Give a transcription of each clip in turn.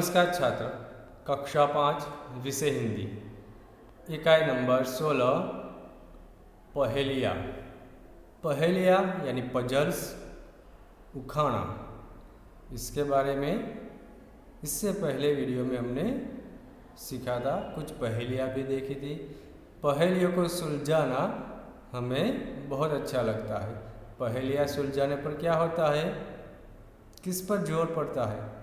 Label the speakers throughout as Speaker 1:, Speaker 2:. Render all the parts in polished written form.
Speaker 1: नमस्कार छात्र, कक्षा 5 विषय हिंदी, इकाई नंबर 16 पहेलियाँ। पहेलियाँ यानी पजल्स, उखाना, इसके बारे में इससे पहले वीडियो में हमने सीखा था। कुछ पहेलियाँ भी देखी थी। पहेलियों को सुलझाना हमें बहुत अच्छा लगता है। पहेलियाँ सुलझाने पर क्या होता है, किस पर जोर पड़ता है?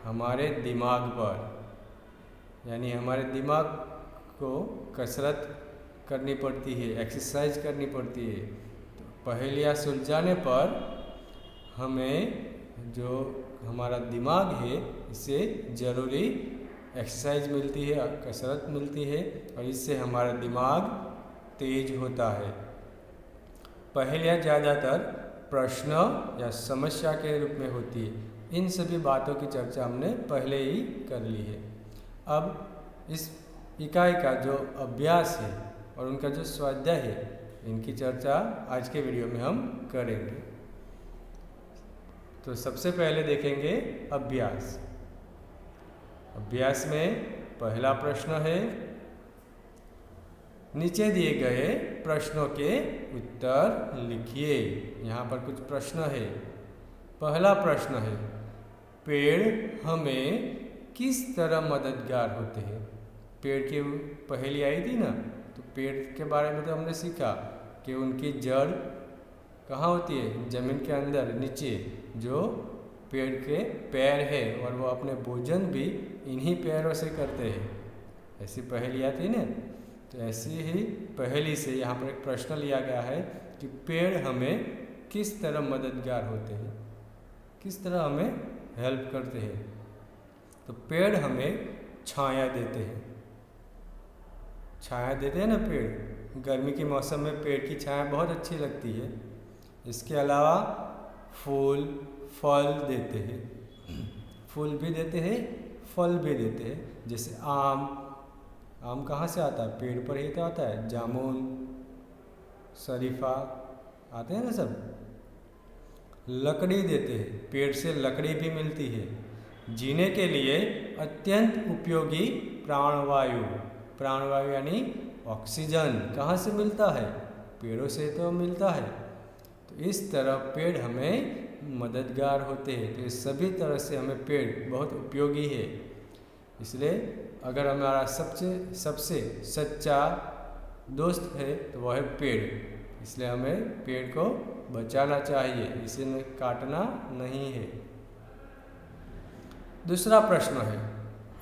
Speaker 1: हमारे दिमाग पर, यानी हमारे दिमाग को कसरत करनी पड़ती है, एक्सरसाइज करनी पड़ती है। तो पहेलियाँ सुलझाने पर हमें जो हमारा दिमाग है इससे ज़रूरी एक्सरसाइज मिलती है, कसरत मिलती है और इससे हमारा दिमाग तेज होता है। पहेलियाँ ज़्यादातर प्रश्न या समस्या के रूप में होती है। इन सभी बातों की चर्चा हमने पहले ही कर ली है। अब इस इकाई का जो अभ्यास है और उनका जो स्वाध्याय है, इनकी चर्चा आज के वीडियो में हम करेंगे। तो सबसे पहले देखेंगे अभ्यास। अभ्यास में पहला प्रश्न है, नीचे दिए गए प्रश्नों के उत्तर लिखिए। यहाँ पर कुछ प्रश्न है। पहला प्रश्न है, पेड़ हमें किस तरह मददगार होते हैं? पेड़ की पहेली आई थी ना, तो पेड़ के बारे में तो हमने सीखा कि उनकी जड़ कहाँ होती है, जमीन के अंदर नीचे जो पेड़ के पैर है और वो अपने भोजन भी इन्हीं पैरों से करते हैं। ऐसी पहेली आती है ना, तो ऐसी ही पहेली से यहाँ पर एक प्रश्न लिया गया है कि पेड़ हमें किस तरह मददगार होते हैं, किस तरह हमें हेल्प करते हैं। तो पेड़ हमें छाया देते हैं। छाया देते हैं ना पेड़, गर्मी के मौसम में पेड़ की छाया बहुत अच्छी लगती है। इसके अलावा फूल फल देते हैं, फूल भी देते हैं, फल भी देते हैं। जैसे आम, आम कहाँ से आता है? पेड़ पर ही तो आता है। जामुन, शरीफा आते हैं ना सब। लकड़ी देते हैं, पेड़ से लकड़ी भी मिलती है। जीने के लिए अत्यंत उपयोगी प्राणवायु, प्राणवायु यानी ऑक्सीजन कहाँ से मिलता है? पेड़ों से तो मिलता है। तो इस तरह पेड़ हमें मददगार होते हैं। तो इस सभी तरह से हमें पेड़ बहुत उपयोगी है। इसलिए अगर हमारा सबसे सच्चा दोस्त है तो वह है पेड़। इसलिए हमें पेड़ को बचाना चाहिए, इसे काटना नहीं है। दूसरा प्रश्न है,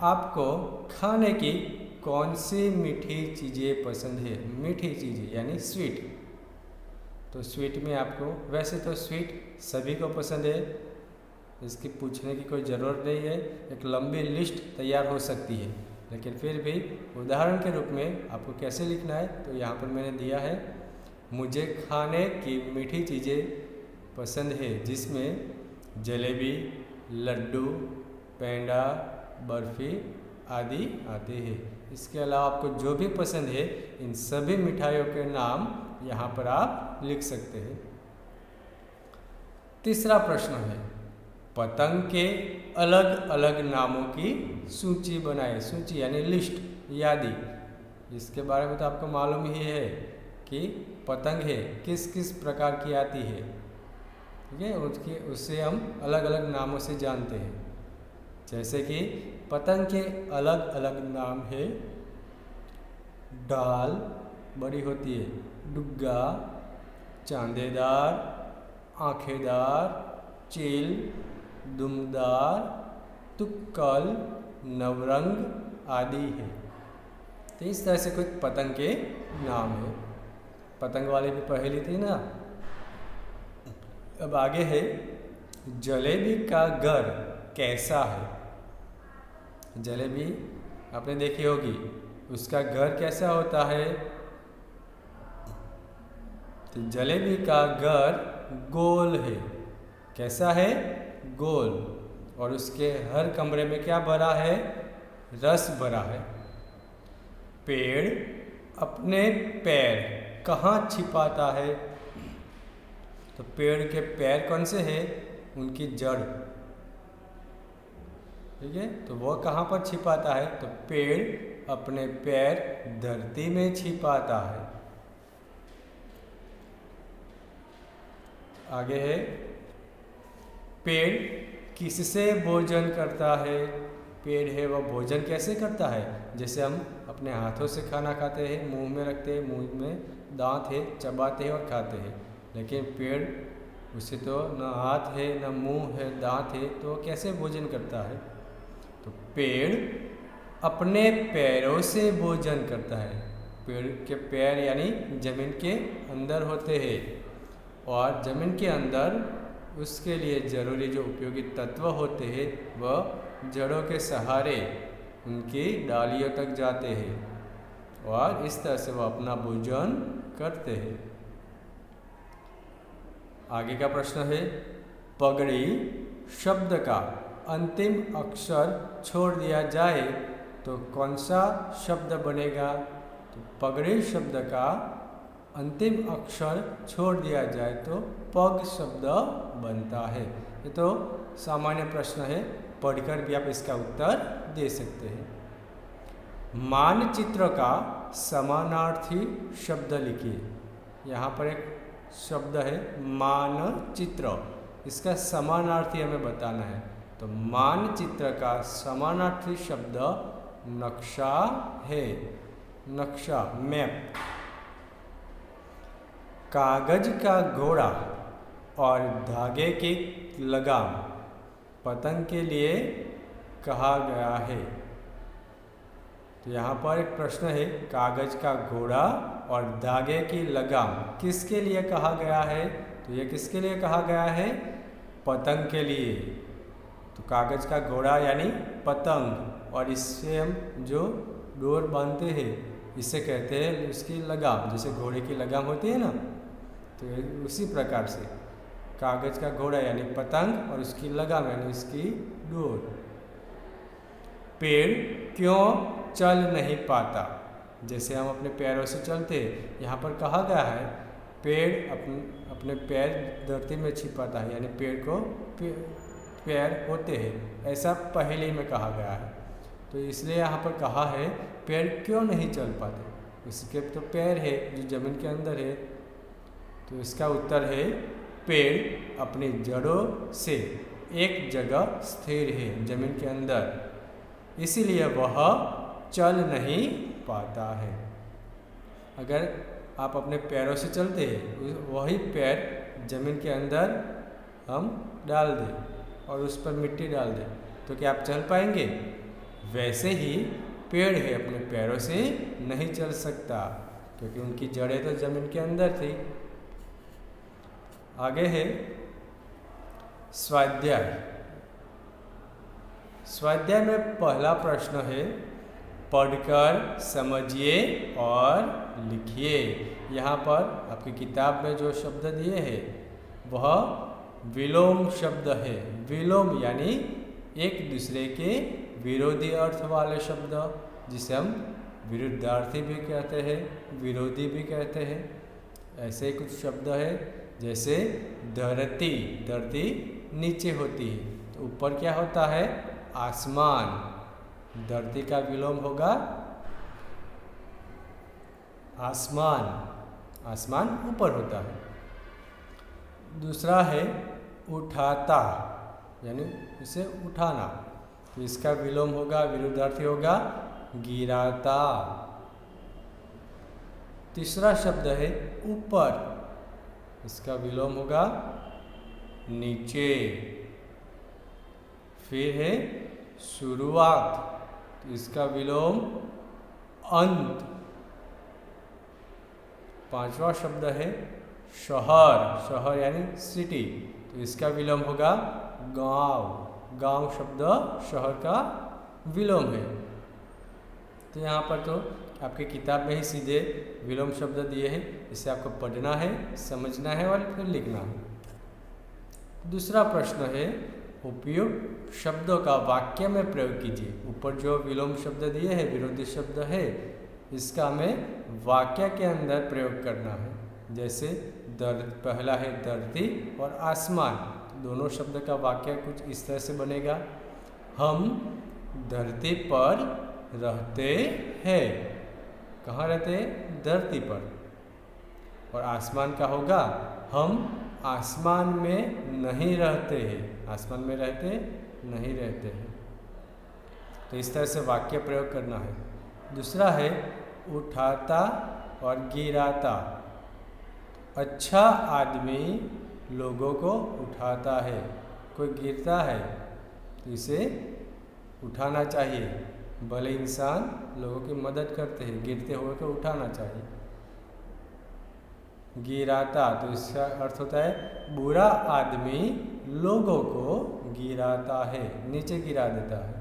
Speaker 1: आपको खाने की कौन सी मीठी चीज़ें पसंद है? मीठी चीज़ें यानी स्वीट। तो स्वीट में आपको, वैसे तो स्वीट सभी को पसंद है, इसकी पूछने की कोई ज़रूरत नहीं है। एक लंबी लिस्ट तैयार हो सकती है, लेकिन फिर भी उदाहरण के रूप में आपको कैसे लिखना है तो यहाँ पर मैंने दिया है। मुझे खाने की मीठी चीज़ें पसंद है जिसमें जलेबी, लड्डू, पेंडा, बर्फ़ी आदि आते हैं। इसके अलावा आपको जो भी पसंद है इन सभी मिठाइयों के नाम यहाँ पर आप लिख सकते हैं। तीसरा प्रश्न है, पतंग के अलग अलग नामों की सूची बनाए। सूची यानी लिस्ट, यादी। इसके बारे में तो आपको मालूम ही है कि पतंग है किस किस प्रकार की आती है, ठीक है। उससे हम अलग अलग नामों से जानते हैं। जैसे कि पतंग के अलग अलग नाम है, डाल बड़ी होती है, डुग्गा, चांदेदार, आंखेदार, चील, दुमदार, तुक्कल, नवरंग आदि है। तो इस तरह से कुछ पतंग के नाम है। पतंग वाली भी पहेली थी ना। अब आगे है, जलेबी का घर कैसा है? जलेबी आपने देखी होगी, उसका घर कैसा होता है? तो जलेबी का घर गोल है। कैसा है? गोल। और उसके हर कमरे में क्या भरा है? रस भरा है। पेड़ अपने पैर कहाँ छिपाता है? तो पेड़ के पैर कौन से हैं? उनकी जड़। ठीक है। तो वो कहाँ पर छिपाता है? तो पेड़ अपने पैर धरती में छिपाता है। आगे है, पेड़ किससे भोजन करता है? पेड़ है वह भोजन कैसे करता है? जैसे हम अपने हाथों से खाना खाते हैं, मुंह में रखते हैं, मुंह में दांत है, चबाते हैं और खाते हैं। लेकिन पेड़, उसे तो न हाथ है न मुंह है, दांत है, तो कैसे भोजन करता है? तो पेड़ अपने पैरों से भोजन करता है। पेड़ के पैर यानी जमीन के अंदर होते हैं, और जमीन के अंदर उसके लिए ज़रूरी जो उपयोगी तत्व होते हैं वह जड़ों के सहारे उनकी डालियों तक जाते हैं, और इस तरह से वह अपना भोजन करते हैं। आगे का प्रश्न है, पगड़ी शब्द का अंतिम अक्षर छोड़ दिया जाए तो कौन सा शब्द बनेगा? तो पगड़ी शब्द का अंतिम अक्षर छोड़ दिया जाए तो पग शब्द बनता है। ये तो सामान्य प्रश्न है, पढ़कर भी आप इसका उत्तर दे सकते हैं। मानचित्र का समानार्थी शब्द लिखिए। यहाँ पर एक शब्द है मानचित्र, इसका समानार्थी हमें बताना है। तो मानचित्र का समानार्थी शब्द नक्शा है। नक्शा, मैप। कागज का घोड़ा और धागे की लगाम पतंग के लिए कहा गया है। तो यहाँ पर एक प्रश्न है, कागज का घोड़ा और धागे की लगाम किसके लिए कहा गया है? तो ये किसके लिए कहा गया है? पतंग के लिए। तो कागज का घोड़ा यानी पतंग, और इससे हम जो डोर बांधते हैं इसे कहते हैं उसकी लगाम। जैसे घोड़े की लगाम होती है ना, तो उसी प्रकार से कागज का घोड़ा यानी पतंग और उसकी लगाम यानी इसकी डोर। पेड़ क्यों चल नहीं पाता? जैसे हम अपने पैरों से चलते हैं, यहाँ पर कहा गया है पेड़ अपने पैर धरती में छिपाता है, यानी पेड़ को पैर होते हैं, ऐसा पहले में कहा गया है। तो इसलिए यहाँ पर कहा है पेड़ क्यों नहीं चल पाते? इसके तो पैर है जो जमीन के अंदर है। तो इसका उत्तर है पेड़ अपनी जड़ों से एक जगह स्थिर है जमीन के अंदर, इसीलिए वह चल नहीं पाता है। अगर आप अपने पैरों से चलते हैं, वही पैर जमीन के अंदर हम डाल दें और उस पर मिट्टी डाल दें, तो क्या आप चल पाएंगे? वैसे ही पेड़ है अपने पैरों से नहीं चल सकता, क्योंकि उनकी जड़ें तो जमीन के अंदर थी। आगे है स्वाध्याय। स्वाध्याय में पहला प्रश्न है, पढ़कर समझिए और लिखिए। यहाँ पर आपकी किताब में जो शब्द दिए हैं वह विलोम शब्द है। विलोम यानी एक दूसरे के विरोधी अर्थ वाले शब्द, जिसे हम विरुद्धार्थी भी कहते हैं, विरोधी भी कहते हैं। ऐसे कुछ शब्द है, जैसे धरती, धरती नीचे होती है तो ऊपर क्या होता है? आसमान। धरती का विलोम होगा आसमान, आसमान ऊपर होता है। दूसरा है उठाता, यानी इसे उठाना, तो इसका विलोम होगा, विरुद्धार्थी होगा गिराता। तीसरा शब्द है ऊपर, इसका विलोम होगा नीचे। फिर है शुरुआत, तो इसका विलोम अंत। पांचवा शब्द है शहर, शहर यानी सिटी, तो इसका विलोम होगा गांव। गांव शब्द शहर का विलोम है। तो यहाँ पर तो आपकी किताब में ही सीधे विलोम शब्द दिए हैं, इसे आपको पढ़ना है, समझना है और फिर लिखना है। दूसरा प्रश्न है, उपयुक्त शब्दों का वाक्य में प्रयोग कीजिए। ऊपर जो विलोम शब्द दिए हैं, विरोधी शब्द है, इसका हमें वाक्य के अंदर प्रयोग करना है। जैसे पहला है धरती और आसमान, दोनों शब्द का वाक्य कुछ इस तरह से बनेगा, हम धरती पर रहते हैं। कहाँ रहते हैं? धरती पर। और आसमान का होगा, हम आसमान में नहीं रहते हैं। आसमान में रहते नहीं रहते हैं। तो इस तरह से वाक्य प्रयोग करना है। दूसरा है उठाता और गिराता। अच्छा आदमी लोगों को उठाता है। कोई गिरता है तो इसे उठाना चाहिए। भले इंसान लोगों की मदद करते हैं, गिरते हुए को उठाना चाहिए। गिराता तो इसका अर्थ होता है बुरा आदमी लोगों को गिराता है, नीचे गिरा देता है।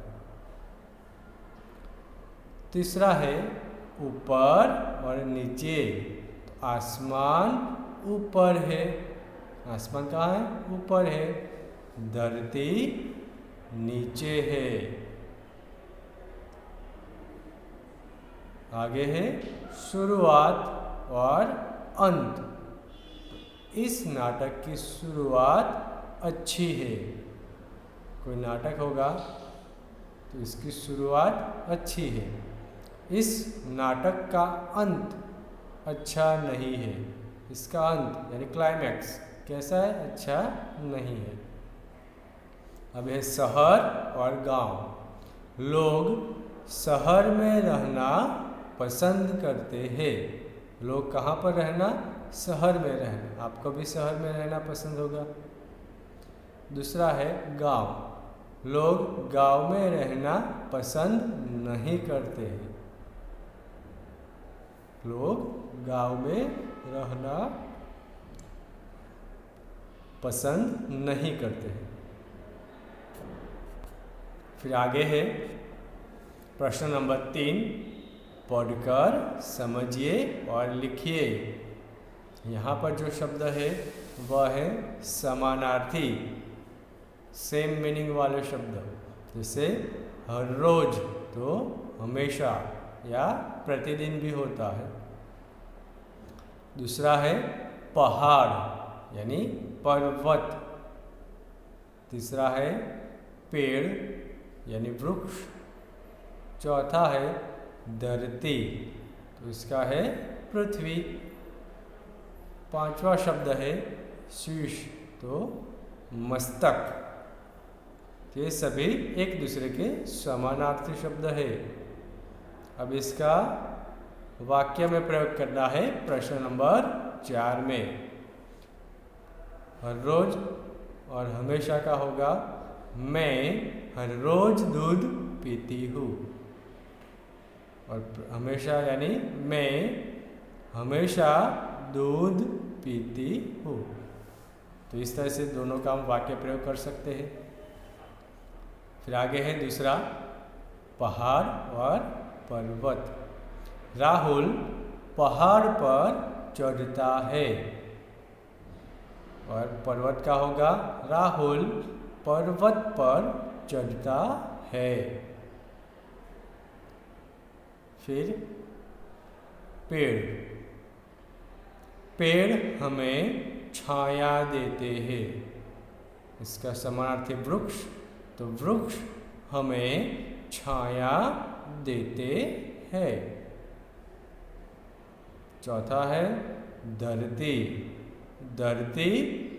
Speaker 1: तीसरा है ऊपर और नीचे। तो आसमान ऊपर है। आसमान कहाँ है? ऊपर है। धरती नीचे है। आगे है शुरुआत और अंत। इस नाटक की शुरुआत अच्छी है। कोई नाटक होगा तो इसकी शुरुआत अच्छी है। इस नाटक का अंत अच्छा नहीं है। इसका अंत यानी क्लाइमैक्स कैसा है? अच्छा नहीं है। अब है शहर और गांव। लोग शहर में रहना पसंद करते हैं। लोग कहाँ पर रहना? शहर में रहना। आपको भी शहर में रहना पसंद होगा। दूसरा है गांव। लोग गांव में रहना पसंद नहीं करते हैं। लोग गांव में रहना पसंद नहीं करते हैं। फिर आगे है प्रश्न नंबर 3। पढ़कर समझिए और लिखिए। यहाँ पर जो शब्द है वह है समानार्थी, सेम मीनिंग वाले शब्द। जैसे हर रोज तो हमेशा या प्रतिदिन भी होता है। दूसरा है पहाड़ यानी पर्वत। तीसरा है पेड़ यानी वृक्ष। चौथा है धरती, तो इसका है पृथ्वी। पांचवा शब्द है शीश, तो मस्तक। ये सभी एक दूसरे के समानार्थी शब्द है। अब इसका वाक्य में प्रयोग करना है प्रश्न नंबर 4 में। हर रोज और हमेशा का होगा मैं हर रोज दूध पीती हूँ। और हमेशा यानी मैं हमेशा दूध पीती हूँ। तो इस तरह से दोनों का हम वाक्य प्रयोग कर सकते हैं। फिर आगे है दूसरा पहाड़ और पर्वत। राहुल पहाड़ पर चढ़ता है। और पर्वत का होगा राहुल पर्वत पर चढ़ता है। फिर पेड़। पेड़ हमें छाया देते हैं। इसका समानार्थी वृक्ष, तो वृक्ष हमें छाया देते हैं। चौथा है धरती। धरती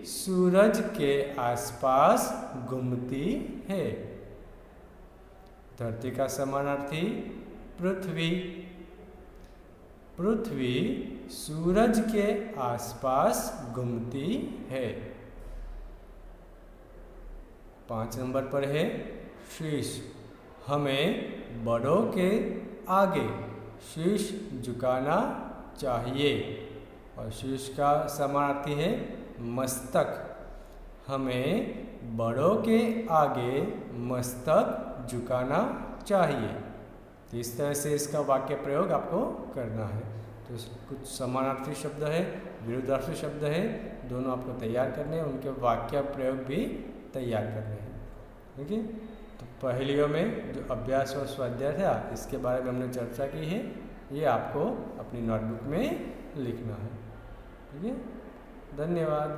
Speaker 1: सूरज के आसपास घूमती है। धरती का समानार्थी पृथ्वी। पृथ्वी सूरज के आसपास घूमती है। 5 नंबर पर है शीश। हमें बड़ों के आगे शीश झुकाना चाहिए। और शीश का समानार्थी है मस्तक। हमें बड़ों के आगे मस्तक झुकाना चाहिए। तो इस तरह से इसका वाक्य प्रयोग आपको करना है। तो कुछ समानार्थी शब्द है, विरुद्धार्थी शब्द है, दोनों आपको तैयार करने हैं। उनके वाक्य प्रयोग भी तैयार करने हैं। ठीक है। तो पहेलियों में जो अभ्यास और स्वाध्याय था इसके बारे में हमने चर्चा की है। ये आपको अपनी नोटबुक में लिखना है। ठीक है। धन्यवाद।